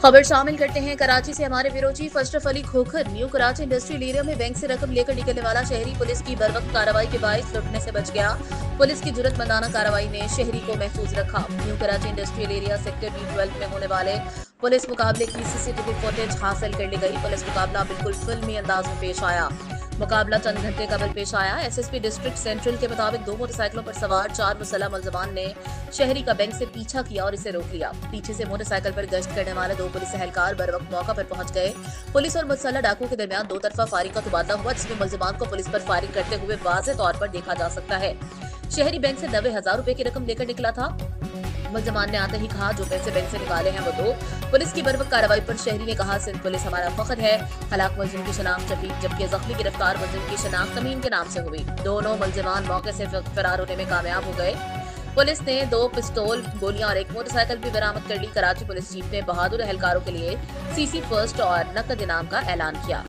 खबर शामिल करते हैं कराची से हमारे bureau chief Ashraf Ali Khokhar. New Karachi industrial area में बैंक से रकम लेकर निकलने वाला शहरी पुलिस की बरवक्त कार्रवाई के बायस लुटने से बच गया। पुलिस की जुर्रतमंदाना कार्रवाई ने शहरी को महफूज रखा। New Karachi industrial area sector B12 में होने वाले पुलिस मुकाबले की सीसीटीवी फुटेज हासिल कर ली गई। पुलिस मुकाबला बिल्कुल फिल्मी अंदाज में पेश आया। मुकाबला चंद घंटे कबल पेश आया। एसएसपी डिस्ट्रिक्ट सेंट्रल के मुताबिक 2 मोटरसाइकिलों पर सवार 4 मुसल्लह मुलजमान ने शहरी का बैंक से पीछा किया और इसे रोक लिया। पीछे से मोटरसाइकिल पर गश्त करने वाले 2 पुलिस एहलकार बर वक्त मौका पर पहुंच गए। पुलिस और मुसल्लह डाकुओं के दरमियान 2 तरफा फायरिंग का तबादला हुआ, जिसमें मुलजमान को पुलिस पर फायरिंग करते हुए वाज़ेह तौर पर देखा जा सकता है। शहरी बैंक से 90,000 रुपए की रकम लेकर निकला था। मुलजमान ने आते ही कहा जो पैसे बैंक से निकाले हैं वो दो। पुलिस की बर्वक्त कार्रवाई पर शहरी ने कहा सिंध पुलिस हमारा फख्र है। हलाक मुलजिम की शनाख्त शफीक जबकि जख्मी गिरफ्तार मुलजिम की शनाख्त तमीम के नाम से हुई। दोनों मुलजिमान मौके से फरार होने में कामयाब हो गए। पुलिस ने 2 पिस्तौल, गोलियां और एक मोटरसाइकिल भी बरामद कर ली। कराची पुलिस चीफ ने बहादुर एहलकारों के लिए CC फर्स्ट और नकद इनाम का ऐलान किया।